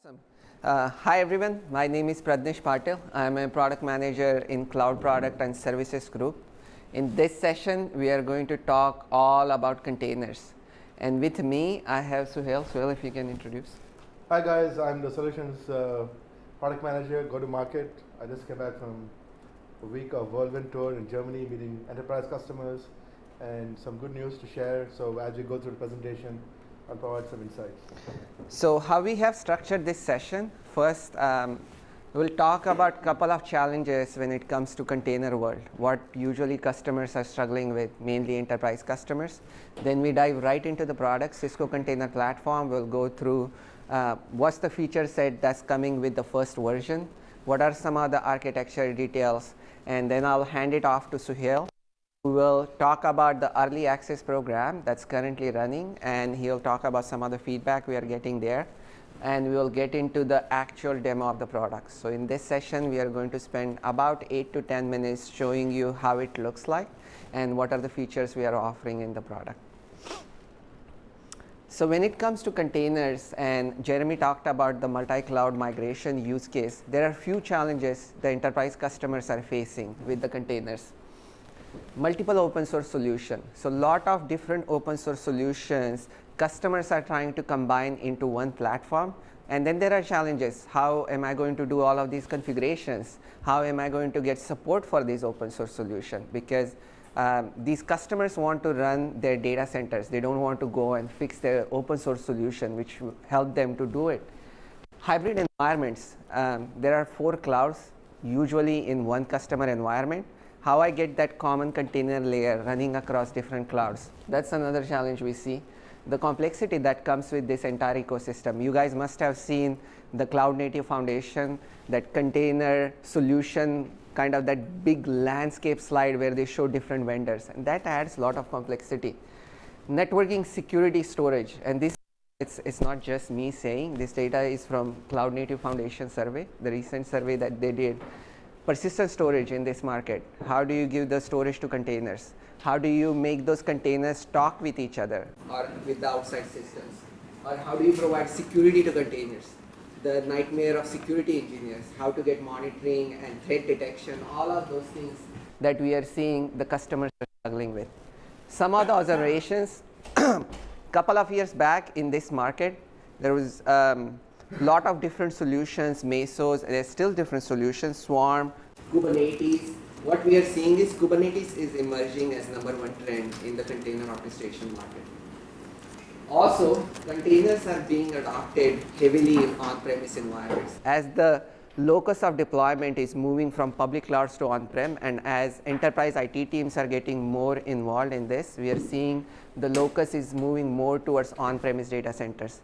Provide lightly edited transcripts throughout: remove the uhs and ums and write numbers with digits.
Awesome. Hi everyone, my name is Pradnesh Patil. I am a product manager in Cloud Product and Services Group. In this session, we are going to talk all about containers. And with me, I have Suhail. Suhail, if you can introduce. Hi guys, I'm the solutions product manager, go-to-market. I just came back from a week of whirlwind tour in Germany, meeting enterprise customers, and some good news to share. So as we go through the presentation, I'll provide some insights. So how we have structured this session, first we'll talk about a couple of challenges when it comes to container world, what usually customers are struggling with, mainly enterprise customers. Then we dive right into the product, Cisco Container Platform. We'll go through what's the feature set that's coming with the first version, what are some of the architecture details, and then I'll hand it off to Suhail. We will talk about the early access program that's currently running, and he'll talk about some of the feedback we are getting there, and we will get into the actual demo of the product. So in this session, we are going to spend about 8 to 10 minutes showing you how it looks like and what are the features we are offering in the product. So when it comes to containers, and Jeremy talked about the multi-cloud migration use case, there are few challenges the enterprise customers are facing with the containers. Multiple open source solution. So lot of different open source solutions customers are trying to combine into one platform, and then there are challenges. How am I going to do all of these configurations? How am I going to get support for these open source solution? Because these customers want to run their data centers. They don't want to go and fix their open source solution, which will help them to do it. Hybrid environments. There are 4 clouds usually in one customer environment. How I get that common container layer running across different clouds. That's another challenge we see. The complexity that comes with this entire ecosystem. You guys must have seen the Cloud Native Foundation, that container solution, kind of that big landscape slide where they show different vendors, and that adds a lot of complexity. Networking, security, storage, and this it's not just me saying, this data is from Cloud Native Foundation survey, the recent survey that they did. Persistent storage in this market. How do you give the storage to containers? How do you make those containers talk with each other or with the outside systems? Or how do you provide security to containers? The nightmare of security engineers, how to get monitoring and threat detection, all of those things that we are seeing the customers are struggling with. Some of the observations, couple of years back in this market, there was lot of different solutions, Mesos, there's still different solutions, Swarm, Kubernetes. What we are seeing is Kubernetes is emerging as #1 trend in the container orchestration market. Also, containers are being adopted heavily in on-premise environments. As the locus of deployment is moving from public clouds to on-prem, and as enterprise IT teams are getting more involved in this, we are seeing the locus is moving more towards on-premise data centers.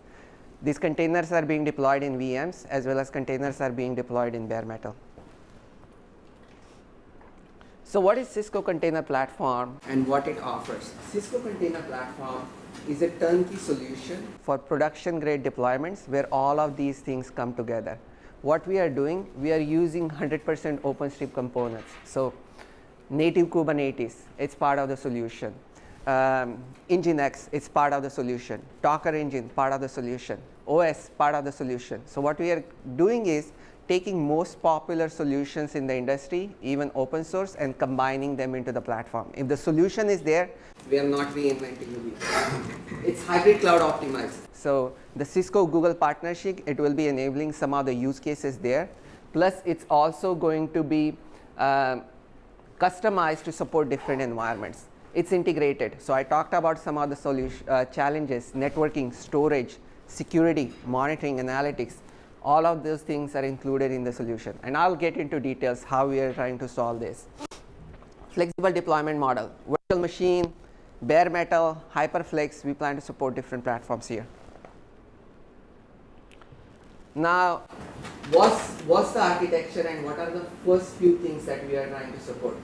These containers are being deployed in VMs, as well as containers are being deployed in bare metal. So what is Cisco Container Platform and what it offers? Cisco Container Platform is a turnkey solution for production grade deployments where all of these things come together. What we are doing, we are using 100% OpenShift components. So native Kubernetes, it's part of the solution. Nginx, it's part of the solution. Docker engine, part of the solution. OS, part of the solution. So what we are doing is taking most popular solutions in the industry, even open source, and combining them into the platform. If the solution is there, we are not reinventing the wheel. It's hybrid cloud optimized. So the Cisco Google partnership, it will be enabling some of the use cases there. Plus, it's also going to be customized to support different environments. It's integrated. So I talked about some of the challenges, networking, storage, security, monitoring, analytics. All of those things are included in the solution. And I'll get into details how we are trying to solve this. Flexible deployment model, virtual machine, bare metal, HyperFlex. We plan to support different platforms here. Now, what's the architecture and what are the first few things that we are trying to support?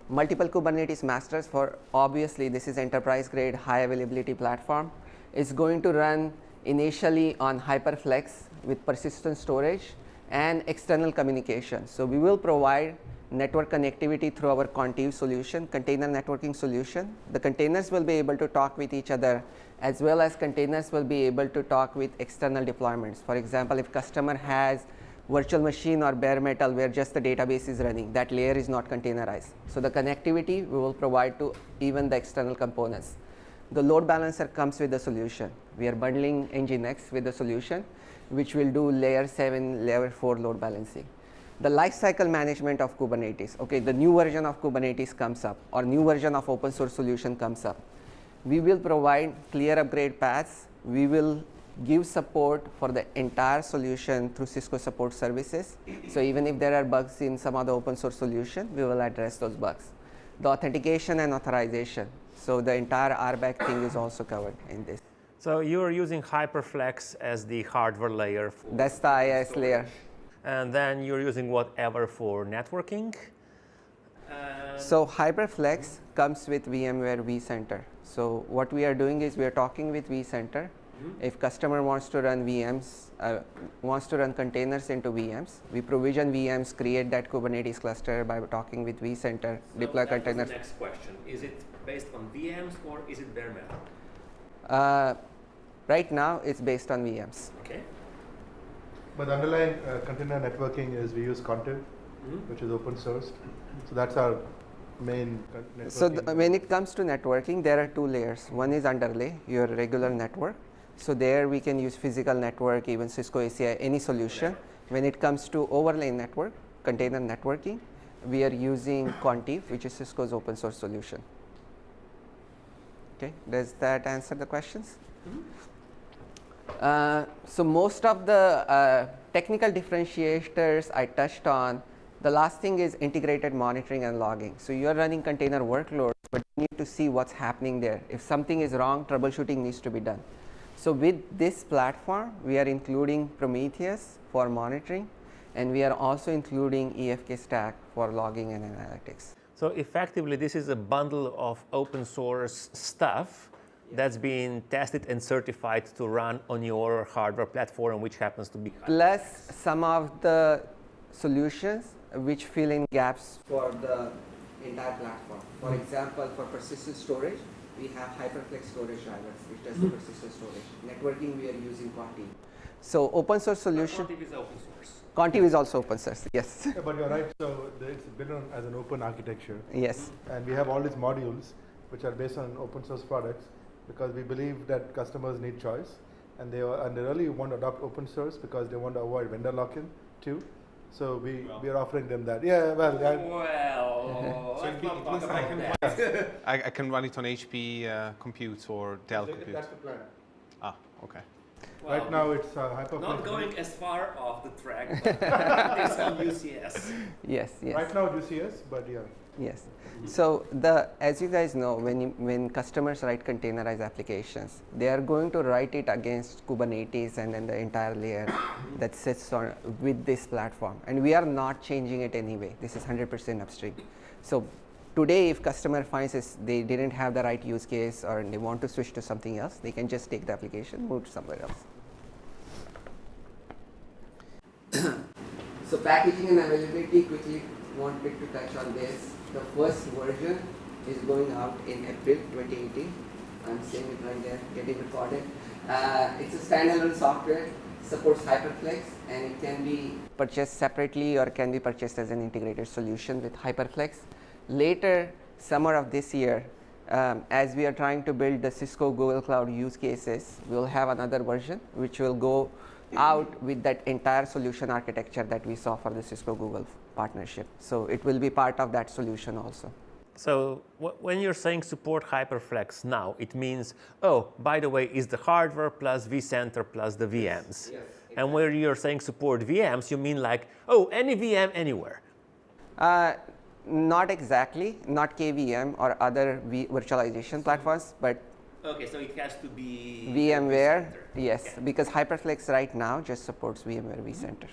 Multiple Kubernetes masters for, obviously, this is enterprise grade high availability platform. It's going to run initially on HyperFlex with persistent storage and external communication. So we will provide network connectivity through our Contiv solution, container networking solution. The containers will be able to talk with each other, as well as containers will be able to talk with external deployments. For example, if customer has virtual machine or bare metal where just the database is running, that layer is not containerized. So the connectivity we will provide to even the external components. The load balancer comes with the solution. We are bundling Nginx with the solution, which will do layer 7, layer 4 load balancing. The lifecycle management of Kubernetes. Okay, the new version of Kubernetes comes up, or new version of open source solution comes up. We will provide clear upgrade paths. We will give support for the entire solution through Cisco support services. So even if there are bugs in some other open source solution, we will address those bugs. The authentication and authorization. So the entire RBAC thing is also covered in this. So you're using HyperFlex as the hardware layer. That's the IIS layer. And then you're using whatever for networking. So HyperFlex comes with VMware vCenter. So what we are doing is we are talking with vCenter. If customer wants to run VMs, wants to run containers into VMs, we provision VMs, create that Kubernetes cluster by talking with vCenter, deploy containers. The next question, is it based on VMs or is it bare metal? Right now, it's based on VMs. Okay. But the underlying container networking is we use Contiv, which is open source. So that's our main networking. So when it comes to networking, there are two layers. One is underlay, your regular network. So there we can use physical network, even Cisco ACI, any solution. When it comes to overlay network, container networking, we are using Contiv, which is Cisco's open source solution. Okay, does that answer the questions? So most of the technical differentiators I touched on. The last thing is integrated monitoring and logging. So you are running container workloads, but you need to see what's happening there. If something is wrong, troubleshooting needs to be done. So with this platform, we are including Prometheus for monitoring, and we are also including EFK stack for logging and analytics. So effectively, this is a bundle of open source stuff that's being tested and certified to run on your hardware platform, which happens to be plus some of the solutions which fill in gaps for the entire platform. For example, for persistent storage, we have HyperFlex storage driver, which does the persistent storage. Networking, we are using Contiv. So open source solution. Contiv is open source. Contiv is also open source, yes. Yeah, but you're right. So it's built on as an open architecture. Yes. And we have all these modules which are based on open source products because we believe that customers need choice, and they really want to adopt open source because they want to avoid vendor lock-in too. So we are offering them that. Yeah, well. So it means I can run it on HP compute or Dell compute. That's the plan. Ah, okay. Well, right now it's HyperFlex. not going as far off the track, but it's on UCS. Yes, yes. Right now UCS, but yeah. Yes. So as you guys know, when customers write containerized applications, they are going to write it against Kubernetes and then the entire layer that sits on with this platform. And we are not changing it anyway. This is 100% upstream. So today, if customer finds they didn't have the right use case or they want to switch to something else, they can just take the application, move to somewhere else. So packaging and availability, quickly wanted to touch on this. The first version is going out in April 2018. I'm saying it right there, getting recorded. It's a standalone software, supports HyperFlex, and it can be purchased separately or can be purchased as an integrated solution with HyperFlex. Later, summer of this year, as we are trying to build the Cisco Google Cloud use cases, we'll have another version which will go out with that entire solution architecture that we saw for the Cisco Google partnership. So it will be part of that solution also. So when you're saying support HyperFlex now, it means, oh, by the way, is the hardware plus vCenter plus the VMs. Yes, exactly. And where you're saying support VMs, you mean like, oh, any VM anywhere. Not exactly, not KVM or other virtualization platforms, but Okay, so it has to be VMware, vCenter. yes, Okay. because HyperFlex right now just supports VMware vCenter.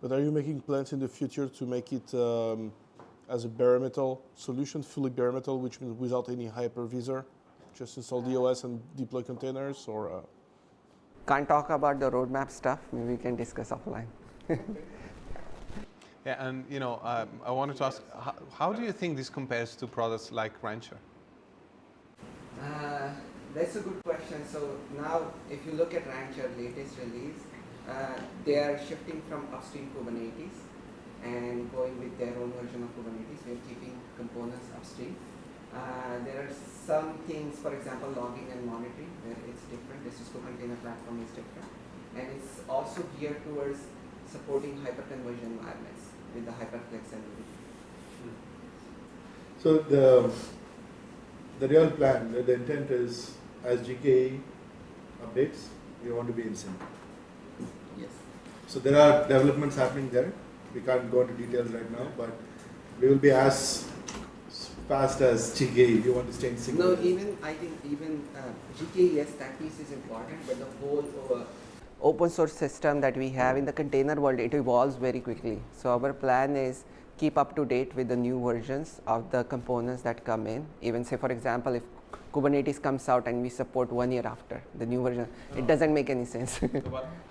But are you making plans in the future to make it as a bare metal solution, fully bare metal, which means without any hypervisor? Just install the OS and deploy containers, or? Can't talk about the roadmap stuff. Maybe we can discuss offline. Yeah, and I wanted to ask, how do you think this compares to products like Rancher? That's a good question. So now, if you look at Rancher latest release, they are shifting from upstream Kubernetes and going with their own version of Kubernetes. We are keeping components upstream. There are some things, for example, logging and monitoring, where it's different. The Cisco container platform is different, and it's also geared towards supporting hyperconversion environments with the HyperFlex and everything. So the real plan, the intent is, as GKE updates, we want to be in sync. Yes. So there are developments happening there. We can't go into details right now, but we will be as fast as GKE. We want to stay in sync. No, I think even GKE, yes, that piece is important, but the whole open source system that we have in the container world, it evolves very quickly. So our plan is keep up to date with the new versions of the components that come in. Even say, for example, if Kubernetes comes out and we support 1 year after the new version, it doesn't make any sense.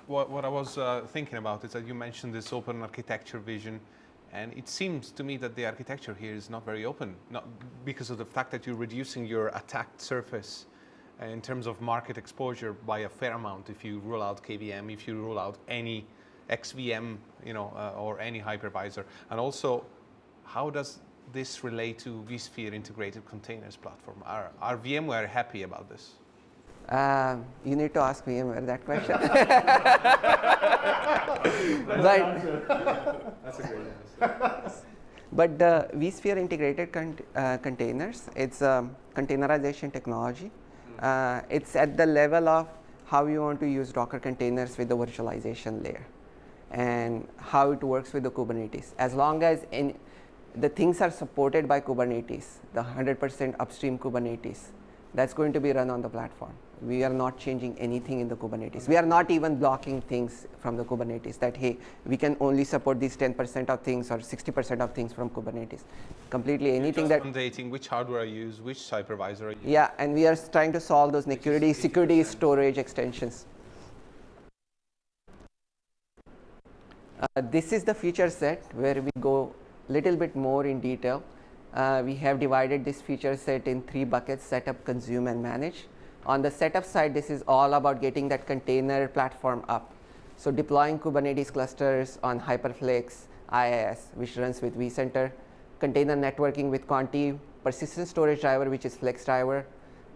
What I was thinking about is that you mentioned this open architecture vision, and it seems to me that the architecture here is not very open, not because of the fact that you're reducing your attacked surface in terms of market exposure by a fair amount if you roll out KVM, if you roll out any XVM, or any hypervisor. And also, how does this relate to vSphere integrated containers platform? Are VMware happy about this? You need to ask VMware that question. That's a great answer. But the vSphere integrated containers, it's a containerization technology. It's at the level of how you want to use Docker containers with the virtualization layer and how it works with the Kubernetes. As long as the things are supported by Kubernetes, the 100% upstream Kubernetes, that's going to be run on the platform. We are not changing anything in the Kubernetes. We are not even blocking things from the Kubernetes that, hey, we can only support these 10% of things or 60% of things from Kubernetes. Completely anything that... mandating which hardware I use, which hypervisor I use. Yeah, and we are trying to solve those security storage extensions. This is the feature set where we go a little bit more in detail. We have divided this feature set in 3 buckets: setup, consume, and manage. On the setup side, this is all about getting that container platform up. So deploying Kubernetes clusters on HyperFlex, IIS, which runs with vCenter, container networking with Conti, persistent storage driver, which is Flex driver,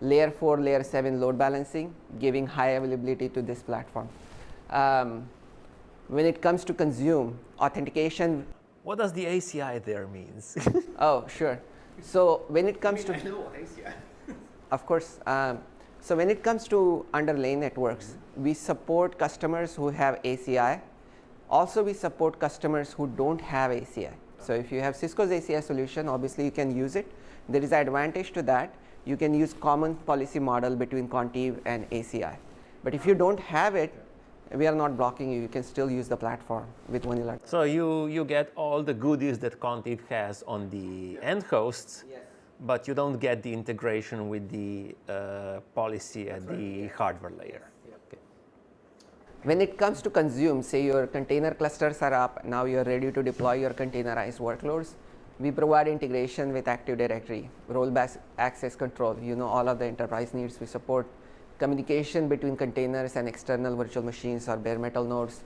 layer 4, layer 7 load balancing, giving high availability to this platform. When it comes to consume, authentication. What does the ACI there means? Oh, sure. So when it comes to... I know ACI. Of course. So when it comes to underlay networks, we support customers who have ACI. Also, we support customers who don't have ACI. So if you have Cisco's ACI solution, obviously you can use it. There is an advantage to that. You can use common policy model between Contiv and ACI. But if you don't have it, we are not blocking you. You can still use the platform with vanilla. So you get all the goodies that Contiv has on the end hosts, Yes. but you don't get the integration with the policy at the hardware layer. Okay. When it comes to consume, say your container clusters are up, now you're ready to deploy your containerized workloads. We provide integration with Active Directory, role-based access control, all of the enterprise needs we support, communication between containers and external virtual machines or bare metal nodes.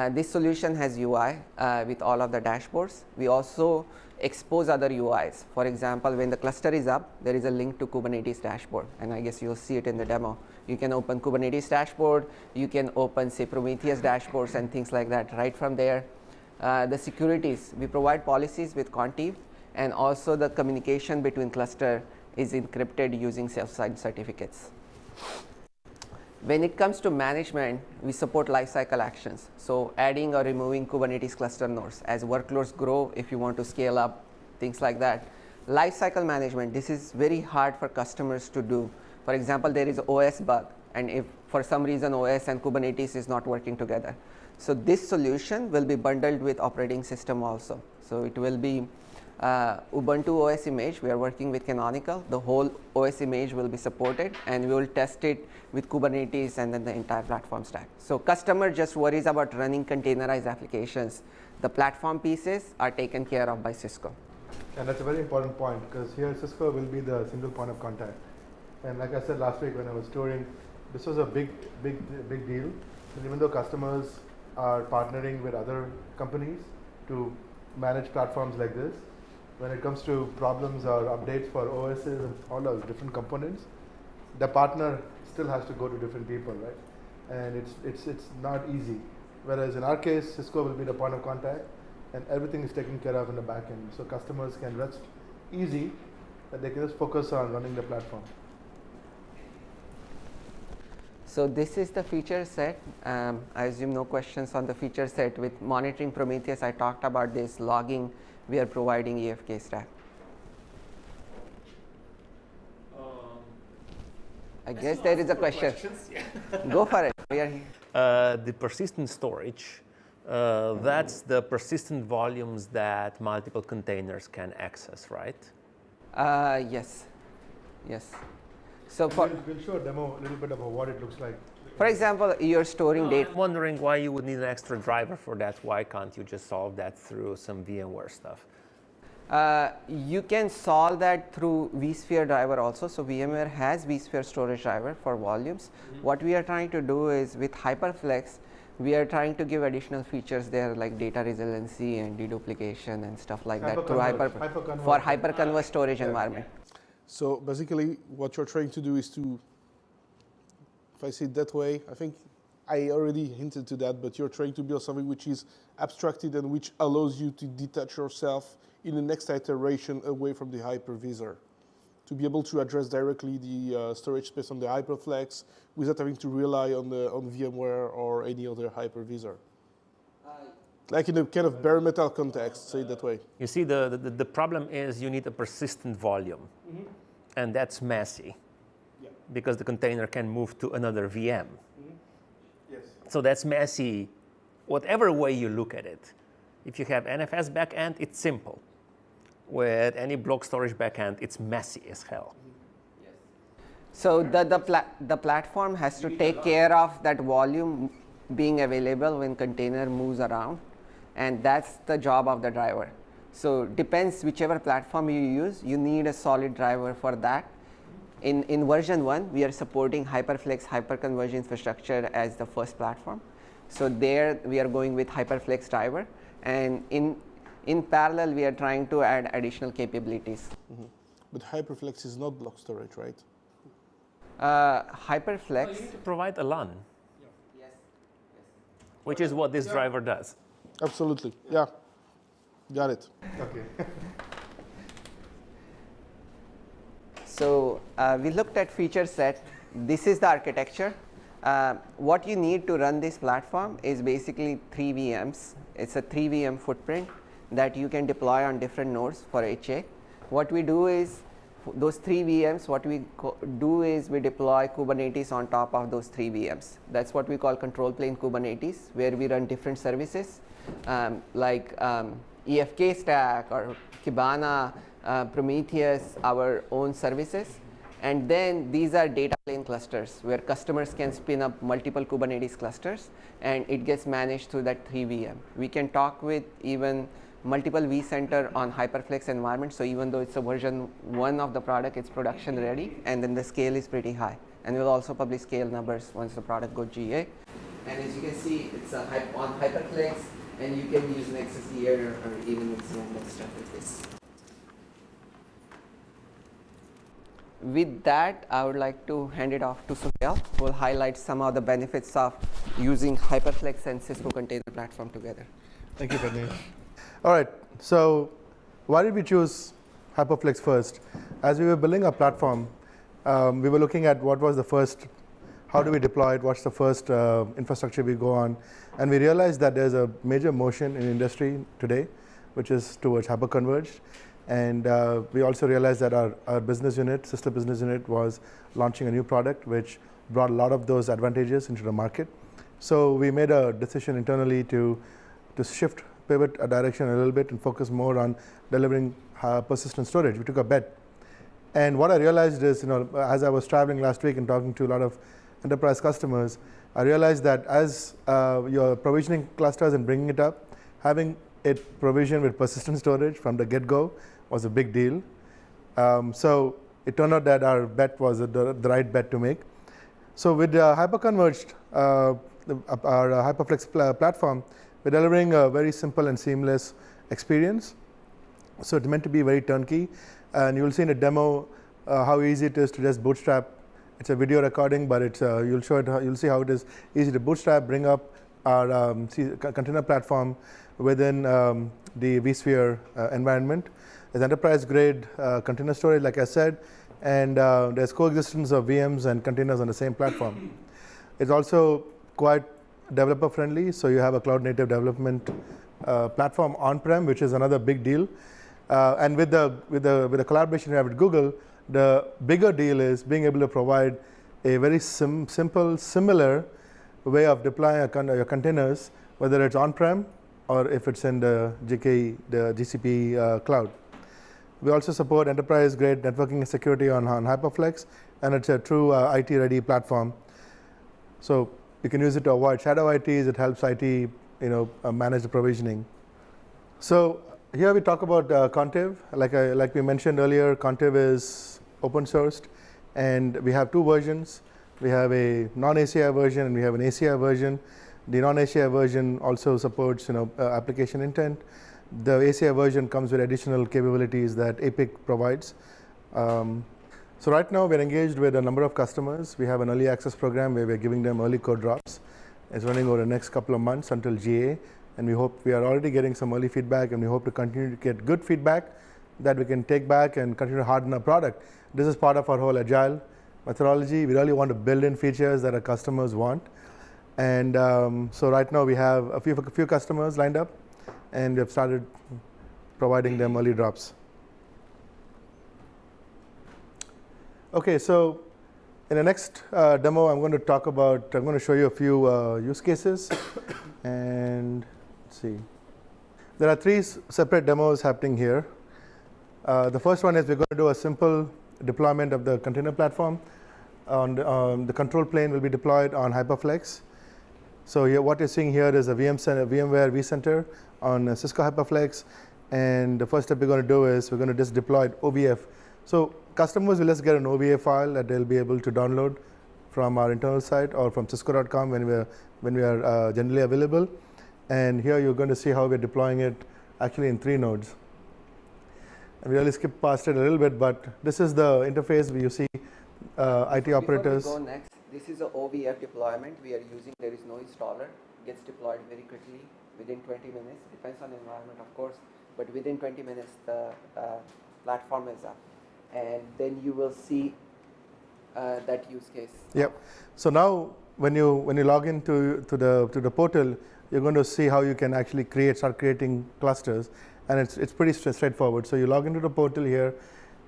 This solution has UI with all of the dashboards. We also expose other UIs. For example, when the cluster is up, there is a link to Kubernetes dashboard, and I guess you'll see it in the demo. You can open Kubernetes dashboard, you can open, say, Prometheus dashboards and things like that right from there. The securities, we provide policies with Contiv, and also the communication between cluster is encrypted using self-signed certificates. When it comes to management, we support lifecycle actions. So adding or removing Kubernetes cluster nodes as workloads grow, if you want to scale up, things like that. Lifecycle management, this is very hard for customers to do. For example, there is OS bug, and if for some reason OS and Kubernetes is not working together. So this solution will be bundled with operating system also. So it will be Ubuntu OS image, we are working with Canonical. The whole OS image will be supported, and we will test it with Kubernetes and then the entire platform stack. So customer just worries about running containerized applications. The platform pieces are taken care of by Cisco. And that's a very important point, because here Cisco will be the single point of contact. And like I said last week when I was touring, this was a big deal. And even though customers are partnering with other companies to manage platforms like this, when it comes to problems or updates for OSs and all those different components, the partner still has to go to different people, right? And it's not easy. Whereas in our case, Cisco will be the point of contact, and everything is taken care of in the back end. So customers can rest easy, that they can just focus on running the platform. So this is the feature set. I assume no questions on the feature set. With monitoring Prometheus, I talked about this logging. We are providing EFK stack. I guess there is a question. Go for it. We are here. The persistent storage, that's the persistent volumes that multiple containers can access, right? Yes. Yes. So We'll show a demo, a little bit about what it looks like. for example, you're storing data. I'm wondering why you would need an extra driver for that. Why can't you just solve that through some VMware stuff? You can solve that through vSphere driver also. So VMware has vSphere storage driver for volumes. What we are trying to do is with HyperFlex, we are trying to give additional features there like data resiliency and deduplication and stuff like that through for hyperconverged storage environment. So basically, what you're trying to do is to, if I see it that way, I think I already hinted to that, but you're trying to build something which is abstracted and which allows you to detach yourself in the next iteration away from the hypervisor, to be able to address directly the storage space on the HyperFlex without having to rely on VMware or any other hypervisor. Like in a kind of bare metal context, say it that way. You see, the problem is you need a persistent volume, and that's messy, because the container can move to another VM. Yes. So that's messy, whatever way you look at it. If you have NFS backend, it's simple. With any block storage backend, it's messy as hell. So the platform has to take care of that volume being available when container moves around, and that's the job of the driver. So depends whichever platform you use, you need a solid driver for that. In version 1, we are supporting HyperFlex hyperconverged infrastructure as the first platform. So there we are going with HyperFlex driver, and in parallel we are trying to add additional capabilities. But HyperFlex is not block storage, right? HyperFlex. You need to provide a LAN, which is what this driver does. Absolutely, yeah. Got it. Okay. So we looked at feature set. This is the architecture. What you need to run this platform is basically 3 VMs. It's a 3 VM footprint that you can deploy on different nodes for HA. What we do is, those 3 VMs, what we do is we deploy Kubernetes on top of those 3 VMs. That's what we call control plane Kubernetes, where we run different services like EFK stack or Kibana, Prometheus, our own services. And then these are data plane clusters where customers can spin up multiple Kubernetes clusters, and it gets managed through that 3 VM. We can talk with even multiple vCenter on HyperFlex environment. So even though it's a version 1 of the product, it's production ready, and then the scale is pretty high. And we'll also publish scale numbers once the product goes GA. And as you can see, it's on HyperFlex, and you can use Nexus here or even Xen and stuff like this. With that, I would like to hand it off to Suhail, who will highlight some of the benefits of using HyperFlex and Cisco Container Platform together. Thank you, Pradnesh. All right, so why did we choose HyperFlex first? As we were building our platform, we were looking at what was the first, how do we deploy it, what's the first infrastructure we go on, and we realized that there's a major motion in industry today, which is towards hyperconverged. And we also realized that our business unit, sister business unit, was launching a new product which brought a lot of those advantages into the market. So we made a decision internally to pivot a direction a little bit and focus more on delivering persistent storage. We took a bet. And what I realized is, as I was traveling last week and talking to a lot of enterprise customers, I realized that as you're provisioning clusters and bringing it up, having it provisioned with persistent storage from the get-go was a big deal. So it turned out that our bet was the right bet to make. So with hyperconverged, our HyperFlex platform, we're delivering a very simple and seamless experience. So it's meant to be very turnkey. And you will see in a demo how easy it is to just bootstrap. It's a video recording, but it's you'll see how it is easy to bootstrap, bring up our container platform within the vSphere environment. There's enterprise-grade container storage, like I said, and there's coexistence of VMs and containers on the same platform. It's also quite developer-friendly, so you have a cloud-native development platform on-prem, which is another big deal. And with the collaboration we have with Google, the bigger deal is being able to provide a very simple, similar way of deploying your containers, whether it's on-prem or if it's in the GCP cloud. We also support enterprise-grade networking and security on HyperFlex, and it's a true IT-ready platform. So you can use it to avoid shadow ITs. It helps IT, manage the provisioning. So here we talk about Contiv. Like we mentioned earlier, Contiv is open sourced, and we have two versions. We have a non-ACI version and we have an ACI version. The non-ACI version also supports application intent. The ACI version comes with additional capabilities that APIC provides. So right now we're engaged with a number of customers. We have an early access program where we're giving them early code drops. It's running over the next couple of months until GA. And we are already getting some early feedback, and we hope to continue to get good feedback that we can take back and continue to harden our product. This is part of our whole agile methodology. We really want to build in features that our customers want. And so right now we have a few customers lined up, and we have started providing them early drops. Okay, so in the next demo, I'm going to show you a few use cases. And let's see. There are three separate demos happening here. The first one is we're going to do a simple deployment of the container platform. The control plane will be deployed on HyperFlex. So here, what you're seeing here is a VMware vCenter on Cisco HyperFlex. And the first step we're going to do is we're going to just deploy OVF. So customers will just get an OVA file that they'll be able to download from our internal site or from cisco.com when we are generally available. And here you're going to see how we're deploying it actually in 3 nodes. And we really skipped past it a little bit, but this is the interface where you see IT operators. Before we go next, this is a OVF deployment we are using. There is no installer. Gets deployed very quickly within 20 minutes. Depends on the environment, of course, but within 20 minutes the platform is up. And then you will see that use case. Yep. So now when you log into the portal, you're going to see how you can actually start creating clusters, and it's pretty straightforward. So you log into the portal here,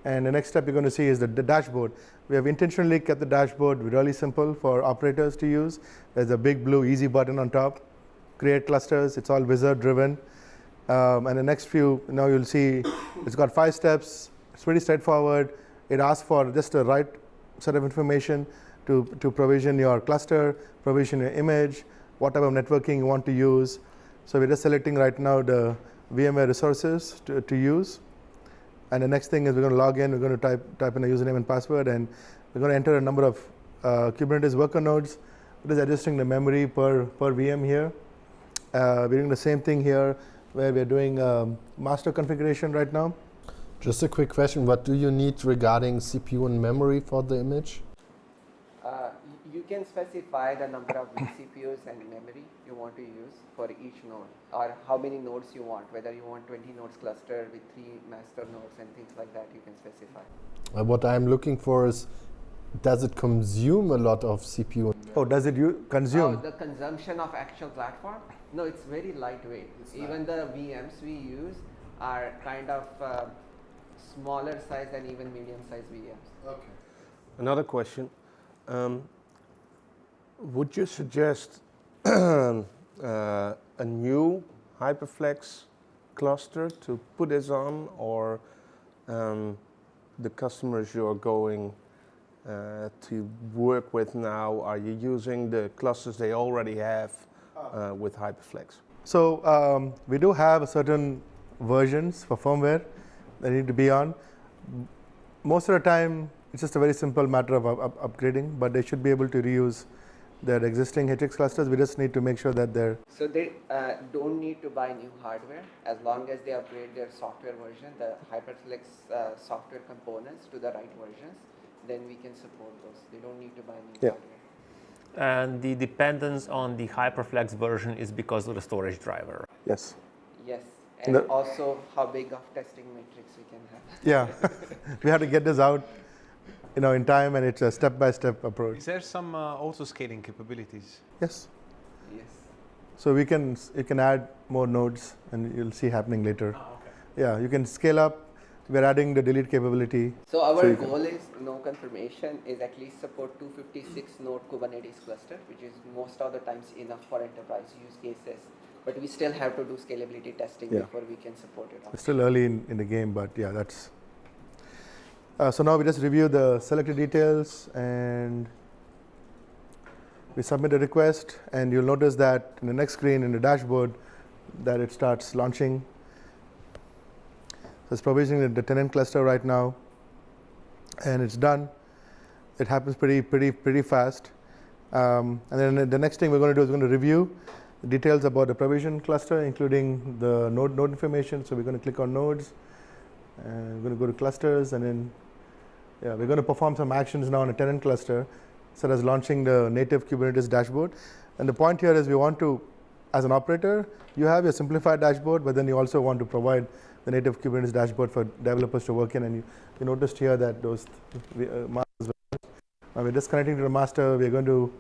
and the next step you're going to see is the dashboard. We have intentionally kept the dashboard really simple for operators to use. There's a big blue easy button on top. Create clusters. It's all wizard driven. And the next few, now you'll see it's got 5 steps. It's pretty straightforward. It asks for just the right set of information to provision your cluster, provision your image, what type of networking you want to use. So we're just selecting right now the VMware resources to use. And the next thing is we're going to log in. We're going to type in a username and password, and we're going to enter a number of Kubernetes worker nodes. It is adjusting the memory per VM here. We're doing the same thing here where we're doing master configuration right now. Just a quick question. What do you need regarding CPU and memory for the image? You can specify the number of CPUs and memory you want to use for each node, or how many nodes you want, whether you want 20 nodes cluster with 3 master nodes and things like that, you can specify. What I'm looking for is, does it consume a lot of CPU? Oh, does it consume? The consumption of actual platform? No, it's very lightweight. Even the VMs we use are kind of smaller size than even medium size VMs. Okay. Another question. Would you suggest a new HyperFlex cluster to put this on, or the customers you're going to work with now? Are you using the clusters they already have with HyperFlex? So we do have certain versions for firmware they need to be on. Most of the time, it's just a very simple matter of upgrading, but they should be able to reuse their existing HX clusters. We just need to make sure that they're... So they don't need to buy new hardware as long as they upgrade their software version, the HyperFlex software components to the right versions, then we can support those. They don't need to buy new hardware. And the dependence on the HyperFlex version is because of the storage driver. Yes. Yes, and also how big of testing matrix we can have. Yeah, we have to get this out, in time, and it's a step-by-step approach. Is there some auto-scaling capabilities? Yes. Yes. So you can add more nodes, and you'll see happening later. Oh, okay. Yeah, you can scale up. We're adding the delete capability. So our goal is, no confirmation, is at least support 256 node Kubernetes cluster, which is most of the times enough for enterprise use cases. But we still have to do scalability testing before we can support it. It's still early in the game, but yeah, that's... so now we just review the selected details, and we submit a request, and you'll notice that in the next screen in the dashboard that it starts launching. So it's provisioning the tenant cluster right now, and it's done. It happens pretty fast. And then the next thing we're going to do is we're going to review the details about the provision cluster, including the node information. So we're going to click on nodes, and we're going to go to clusters, and then we're going to perform some actions now on a tenant cluster, such as launching the native Kubernetes dashboard. And the point here is we want to, as an operator, you have your simplified dashboard, but then you also want to provide the native Kubernetes dashboard for developers to work in. And you noticed here that those masters were we're just connecting to the master. We're going to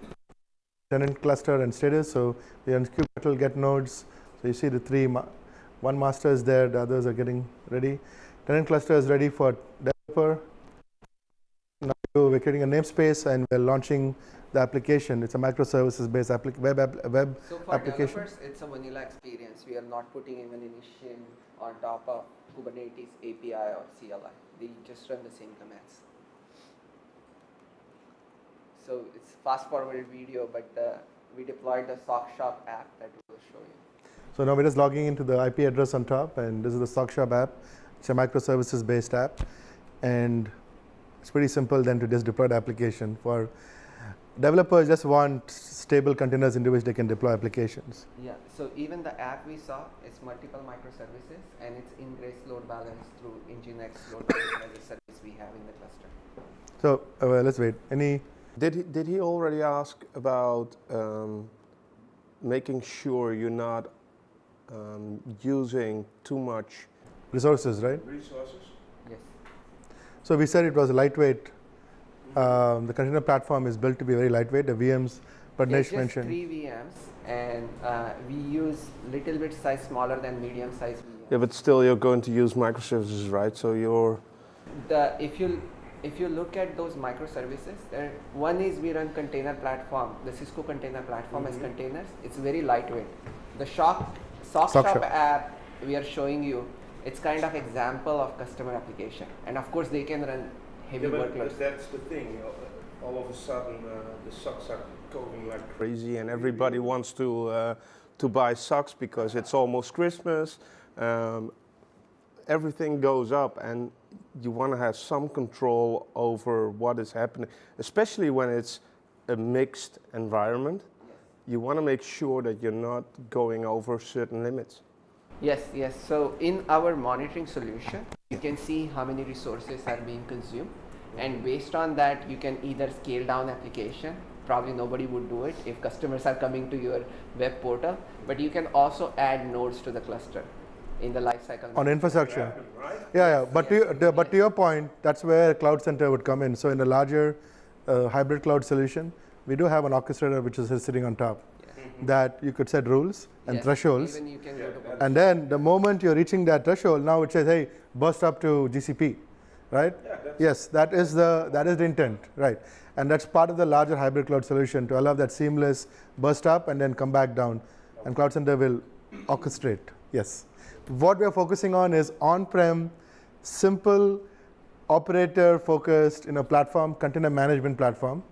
tenant cluster and status. So we're on kubectl get nodes. So you see the three, one master is there, the others are getting ready. Tenant cluster is ready for developer. Now we're creating a namespace, and we're launching the application. It's a microservices-based web So for application. developers, it's a vanilla experience. We are not putting even initial on top of Kubernetes API or CLI. They just run the same commands. So it's fast-forwarded video, but we deployed the SockShop app that we will show you. So now we're just logging into the IP address on top, and this is the SockShop app. It's a microservices-based app, and it's pretty simple then to just deploy the application. For developers, just want stable containers into which they can deploy applications. Yeah, so even the app we saw is multiple microservices, and it's ingress load balance through Nginx load balance as a service we have in the cluster. So let's wait. Did he already ask about making sure you're not using too much resources, right? resources? Yes. So we said it was a lightweight. The container platform is built to be very lightweight. The VMs, Pradnesh mentioned. 3 VMs, and we use little bit size smaller than medium size VMs. Yeah, but still you're going to use microservices, right? So you're... If you look at those microservices, one is we run container platform, the Cisco container platform as containers. It's very lightweight. The SockShop app we are showing you, it's kind of example of customer application. And of course they can run heavy workloads. But that's the thing. All of a sudden the socks are going like crazy, and everybody wants to buy socks because it's almost Christmas. Everything goes up, and you want to have some control over what is happening, especially when it's a mixed environment. Yes. You want to make sure that you're not going over certain limits. Yes. So in our monitoring solution, you can see how many resources are being consumed. And based on that, you can either scale down application. Probably nobody would do it if customers are coming to your web portal. But you can also add nodes to the cluster in the lifecycle. On infrastructure. Yeah. But to your point, that's where Cloud Center would come in. So in the larger hybrid cloud solution, we do have an orchestrator which is sitting on top. That you could set rules and thresholds. Even you can go to And then the moment you're reaching that threshold, now it says, hey, burst up to GCP, right? Yes, that is the intent, right? And that's part of the larger hybrid cloud solution to allow that seamless burst up and then come back down. And Cloud Center will orchestrate, yes. What we are focusing on is on-prem simple, operator-focused, platform, container management platform,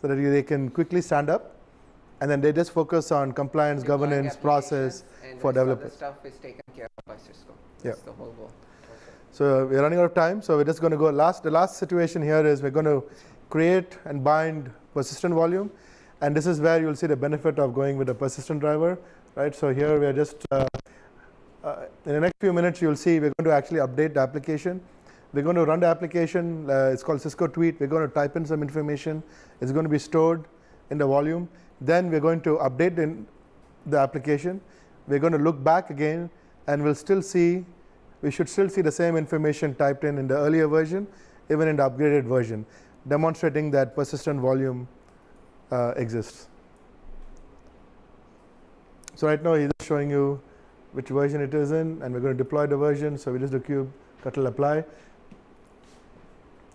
so that they can quickly stand up, and then they just focus on compliance, Deploying governance, process and for rest of the developers. stuff is taken care of by Cisco. Yeah. That's the whole goal. So we're running out of time, so we're just going to go the last situation here is we're going to create and bind persistent volume, and this is where you'll see the benefit of going with a persistent driver, right? So here we're just, in the next few minutes you'll see we're going to actually update the application. We're going to run the application, it's called Cisco Tweet. We're going to type in some information. It's going to be stored in the volume. Then we're going to update the application. We're going to look back again, and we should still see the same information typed in the earlier version, even in the upgraded version, demonstrating that persistent volume exists. So right now he's just showing you which version it is in, and we're going to deploy the version. So we just do cube, Ctrl apply.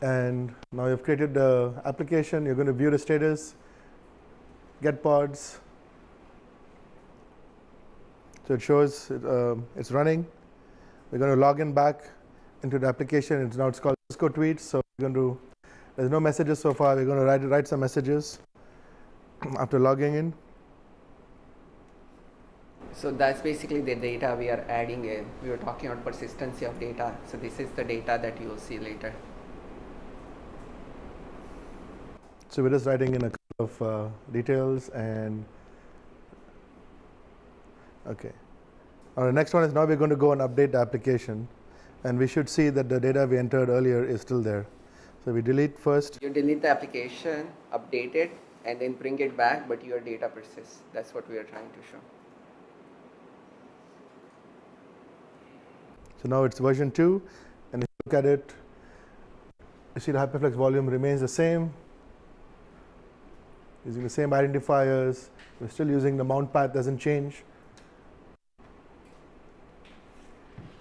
And now you've created the application. You're going to view the status, get pods. So it shows it's running. We're going to log in back into the application. It's called Cisco Tweets. So there's no messages so far. We're going to write some messages after logging in. So that's basically the data we are adding in. We were talking about persistency of data. So this is the data that you will see later. So we're just writing in a couple of details, and okay. Now the next one is now we're going to go and update the application, and we should see that the data we entered earlier is still there. So we delete first. You delete the application, update it, and then bring it back, but your data persists. That's what we are trying to show. So now it's version 2, and if you look at it, you see the HyperFlex volume remains the same. Using the same identifiers, we're still using the mount path, doesn't change.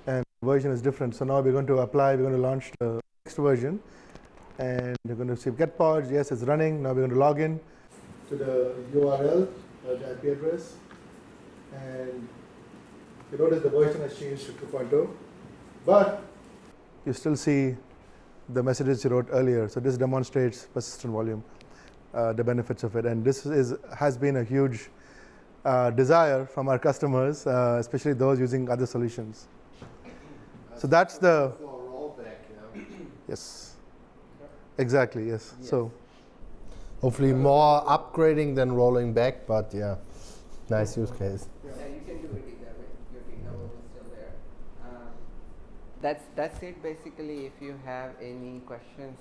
And the version is different. So now we're going to apply, we're going to launch the next version. And we're going to see get pods, yes, it's running. Now we're going to log in to the URL, the IP address. And you notice the version has changed to 2.0. But you still see the messages you wrote earlier. So this demonstrates persistent volume. The benefits of it, and this has been a huge desire from our customers, especially those using other solutions. So that's the rollback, yes, exactly, yes. So hopefully more upgrading than rolling back, but yeah, nice use case. Yeah, you can do it either way. Your data will be still there. That's it basically. If you have any questions,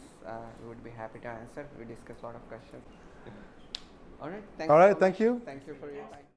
we would be happy to answer. We discussed a lot of questions. All right. Thanks. all right, so thank much. you. Thank you for your time.